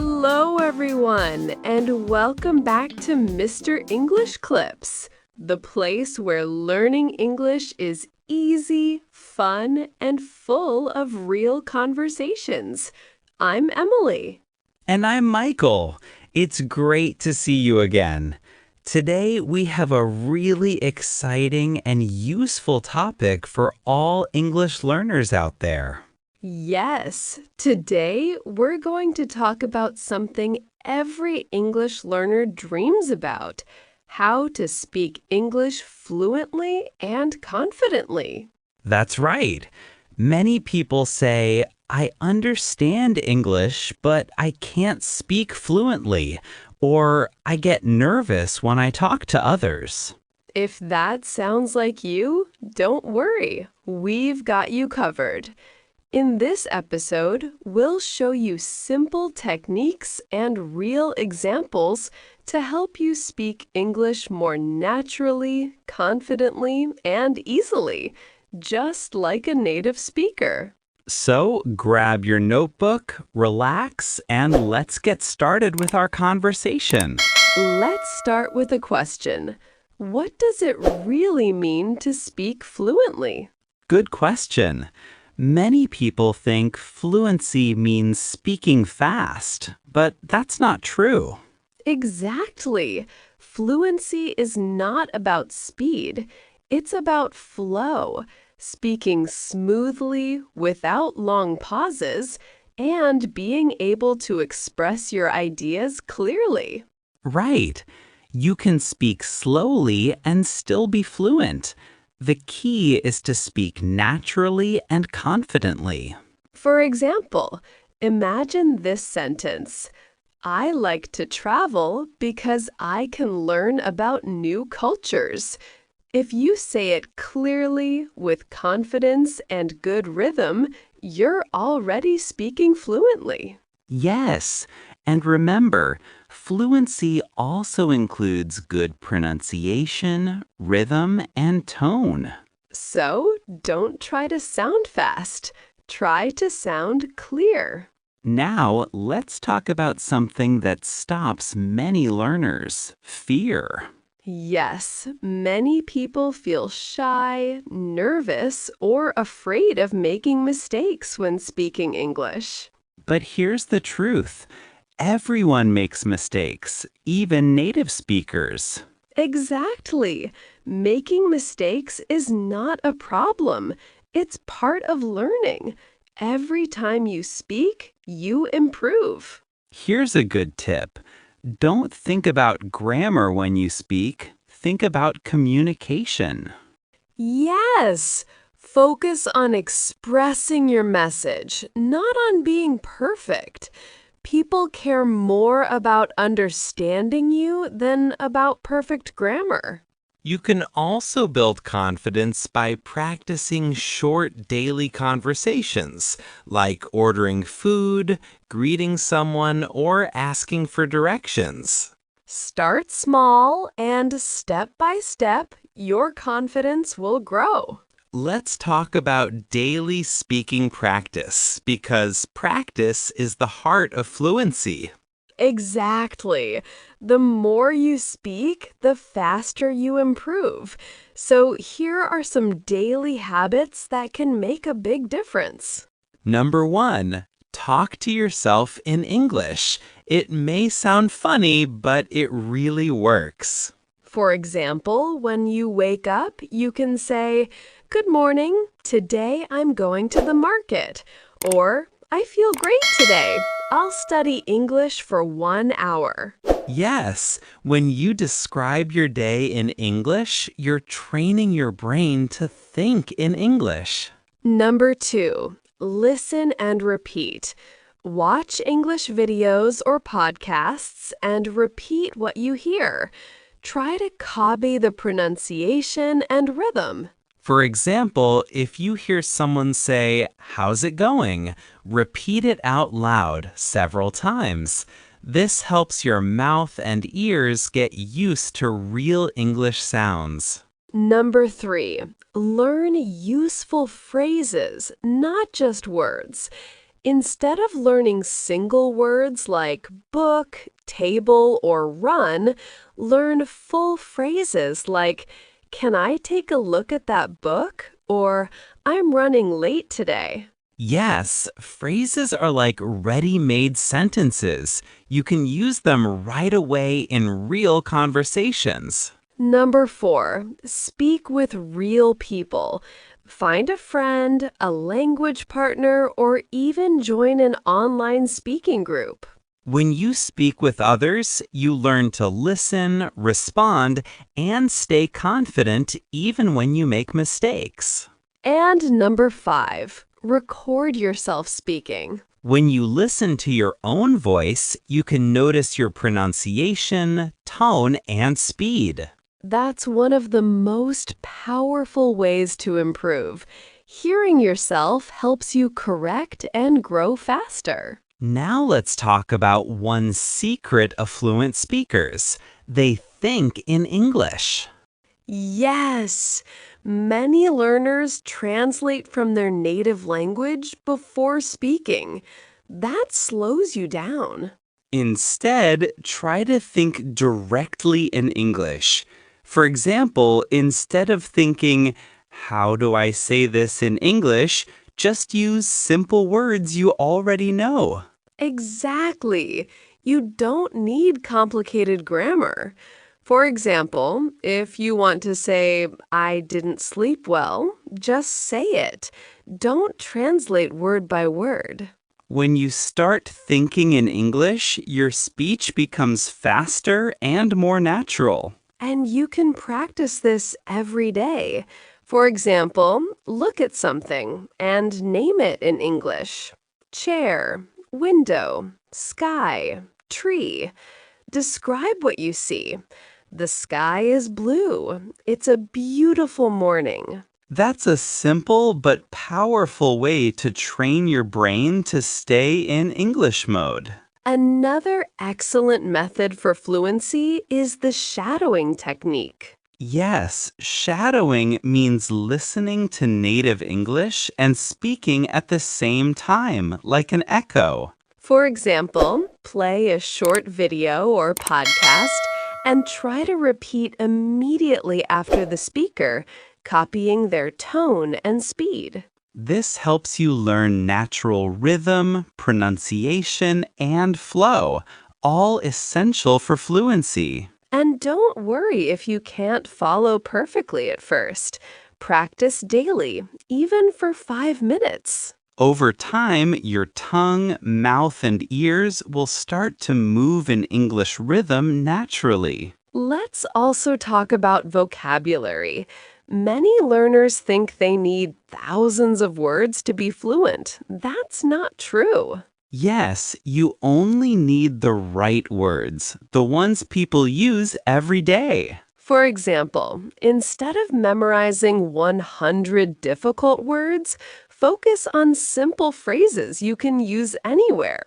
Hello, everyone, and welcome back to Mr. English Clips, the place where learning English is easy, fun, and full of real conversations. I'm Emily. And I'm Michael. It's great to see you again. Today, we have a really exciting and useful topic for all English learners out there. Yes, today we're going to talk about something every English learner dreams about: how to speak English fluently and confidently. That's right. Many people say, I understand English, but I can't speak fluently, or I get nervous when I talk to others. If that sounds like you, don't worry, we've got you covered. In this episode, we'll show you simple techniques and real examples to help you speak English more naturally, confidently, and easily, just like a native speaker. So grab your notebook, relax, and let's get started with our conversation. Let's start with a question. What does it really mean to speak fluently? Good question. Many people think fluency means speaking fast, but that's not true. Exactly. Fluency is not about speed. It's about flow, speaking smoothly without long pauses, and being able to express your ideas clearly. Right. You can speak slowly and still be fluent. The key is to speak naturally and confidently. For example, imagine this sentence: I like to travel because I can learn about new cultures. If you say it clearly, with confidence and good rhythm, you're already speaking fluently. Yes, and remember, fluency also includes good pronunciation, rhythm, and tone. So don't try to sound fast. Try to sound clear. Now, let's talk about something that stops many learners: fear. Yes, many people feel shy, nervous, or afraid of making mistakes when speaking English. But here's the truth. Everyone makes mistakes, even native speakers. Exactly. Making mistakes is not a problem. It's part of learning. Every time you speak, you improve. Here's a good tip. Don't think about grammar when you speak. Think about communication. Yes! Focus on expressing your message, not on being perfect. People care more about understanding you than about perfect grammar. You can also build confidence by practicing short daily conversations, like ordering food, greeting someone, or asking for directions. Start small, and step by step, your confidence will grow. Let's talk about daily speaking practice, because practice is the heart of fluency. Exactly. The more you speak, the faster you improve. So here are some daily habits that can make a big difference. Number 1, talk to yourself in English. It may sound funny, but it really works. For example, when you wake up, you can say, "Good morning. Today I'm going to the market." Or, "I feel great today. I'll study English for 1 hour." Yes, when you describe your day in English, you're training your brain to think in English. Number 2, listen and repeat. Watch English videos or podcasts and repeat what you hear. Try to copy the pronunciation and rhythm. For example, if you hear someone say, "How's it going?" repeat it out loud several times. This helps your mouth and ears get used to real English sounds. Number 3, learn useful phrases, not just words. Instead of learning single words like book, table, or run, learn full phrases like, "Can I take a look at that book?" or "I'm running late today." Yes, phrases are like ready-made sentences. You can use them right away in real conversations. Number 4, speak with real people. Find a friend, a language partner, or even join an online speaking group. When you speak with others, you learn to listen, respond, and stay confident even when you make mistakes. And number 5, record yourself speaking. When you listen to your own voice, you can notice your pronunciation, tone, and speed. That's one of the most powerful ways to improve. Hearing yourself helps you correct and grow faster. Now let's talk about one secret of fluent speakers. They think in English. Yes! Many learners translate from their native language before speaking. That slows you down. Instead, try to think directly in English. For example, instead of thinking, "How do I say this in English?" just use simple words you already know. Exactly. You don't need complicated grammar. For example, if you want to say, "I didn't sleep well," just say it. Don't translate word by word. When you start thinking in English, your speech becomes faster and more natural. And you can practice this every day. For example, look at something and name it in English. Chair, window, sky, tree. Describe what you see. The sky is blue. It's a beautiful morning. That's a simple but powerful way to train your brain to stay in English mode. Another excellent method for fluency is the shadowing technique. Yes, shadowing means listening to native English and speaking at the same time, like an echo. For example, play a short video or podcast and try to repeat immediately after the speaker, copying their tone and speed. This helps you learn natural rhythm, pronunciation, and flow, all essential for fluency. And don't worry if you can't follow perfectly at first. Practice daily, even for 5 minutes. Over time, your tongue, mouth, and ears will start to move in English rhythm naturally. Let's also talk about vocabulary. Many learners think they need thousands of words to be fluent. That's not true. Yes, you only need the right words, the ones people use every day. For example, instead of memorizing 100 difficult words, focus on simple phrases you can use anywhere.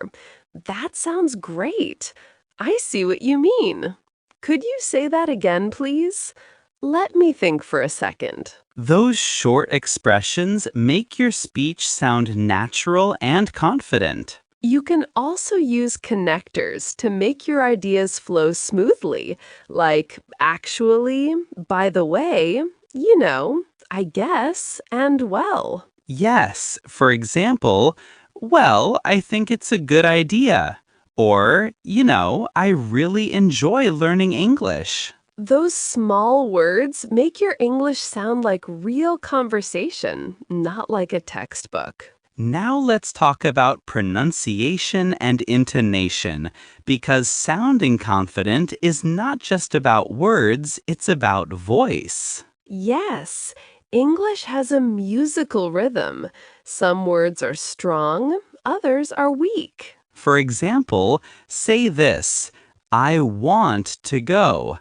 That sounds great. I see what you mean. Could you say that again, please? Let me think for a second. Those short expressions make your speech sound natural and confident. You can also use connectors to make your ideas flow smoothly, like actually, by the way, you know, I guess, and well. Yes, for example, "Well, I think it's a good idea." Or, "I really enjoy learning English." Those small words make your English sound like real conversation, not like a textbook. Now let's talk about pronunciation and intonation, because sounding confident is not just about words, it's about voice. Yes, English has a musical rhythm. Some words are strong, others are weak. For example, say this, "I want to go."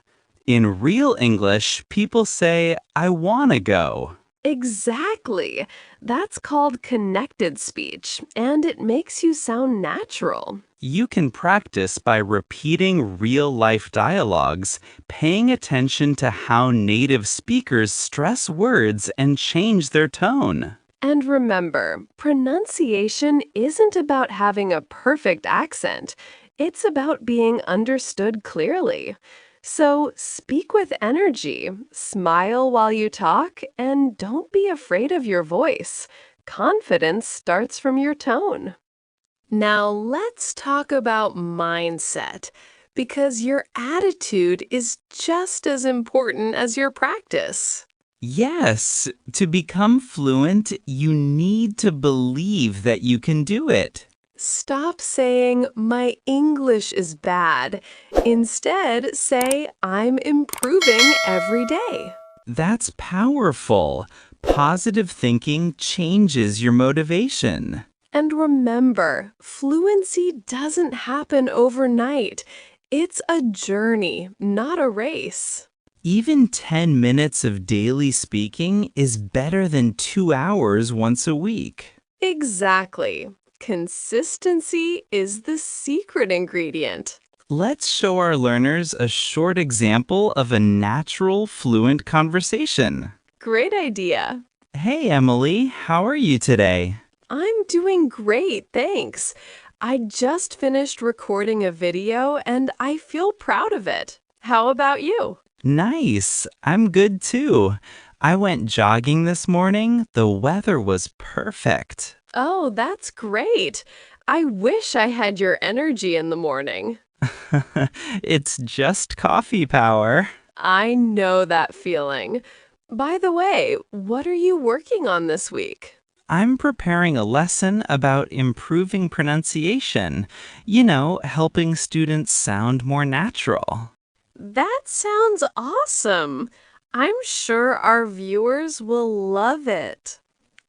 In real English, people say, "I want to go." Exactly. That's called connected speech, and it makes you sound natural. You can practice by repeating real-life dialogues, paying attention to how native speakers stress words and change their tone. And remember, pronunciation isn't about having a perfect accent. It's about being understood clearly. So speak with energy, smile while you talk, and don't be afraid of your voice. Confidence starts from your tone. Now let's talk about mindset, because your attitude is just as important as your practice. Yes, to become fluent, you need to believe that you can do it. Stop saying, my English is bad. Instead, say, I'm improving every day. That's powerful. Positive thinking changes your motivation. And remember, fluency doesn't happen overnight. It's a journey, not a race. Even 10 minutes of daily speaking is better than 2 hours once a week. Exactly. Consistency is the secret ingredient. Let's show our learners a short example of a natural, fluent conversation. Great idea. Hey, Emily, how are you today? I'm doing great, thanks. I just finished recording a video and I feel proud of it. How about you? Nice. I'm good too. I went jogging this morning. The weather was perfect. Oh, that's great. I wish I had your energy in the morning. It's just coffee power. I know that feeling. By the way, what are you working on this week? I'm preparing a lesson about improving pronunciation. Helping students sound more natural. That sounds awesome. I'm sure our viewers will love it.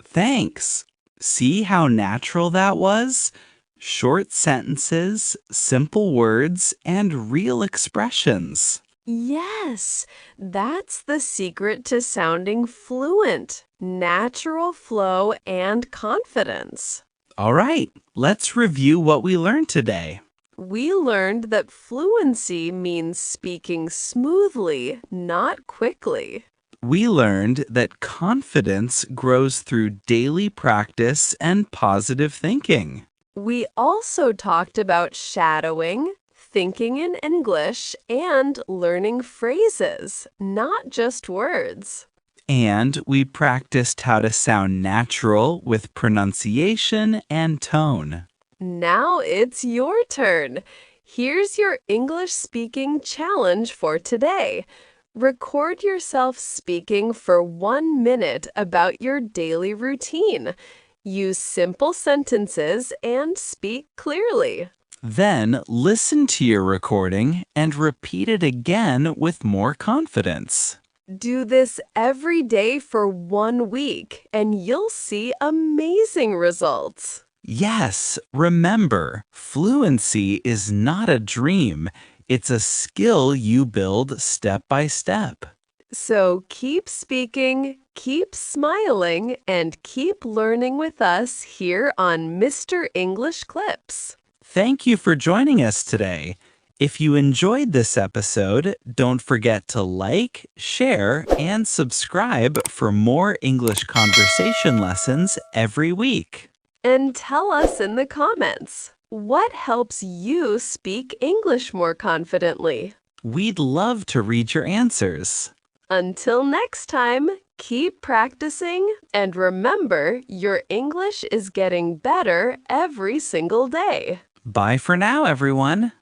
Thanks. See how natural that was? Short sentences, simple words, and real expressions. Yes, that's the secret to sounding fluent. Natural flow and confidence. All right, let's review what we learned today. We learned that fluency means speaking smoothly, not quickly. We learned that confidence grows through daily practice and positive thinking. We also talked about shadowing, thinking in English, and learning phrases, not just words. And we practiced how to sound natural with pronunciation and tone. Now it's your turn. Here's your English speaking challenge for today. Record yourself speaking for 1 minute about your daily routine. Use simple sentences and speak clearly. Then listen to your recording and repeat it again with more confidence. Do this every day for 1 week, and you'll see amazing results. Yes, remember, fluency is not a dream. It's a skill you build step by step. So keep speaking, keep smiling, and keep learning with us here on Mr. English Clips. Thank you for joining us today. If you enjoyed this episode, don't forget to like, share, and subscribe for more English conversation lessons every week. And tell us in the comments, what helps you speak English more confidently? We'd love to read your answers. Until next time, keep practicing, and remember, your English is getting better every single day. Bye for now, everyone.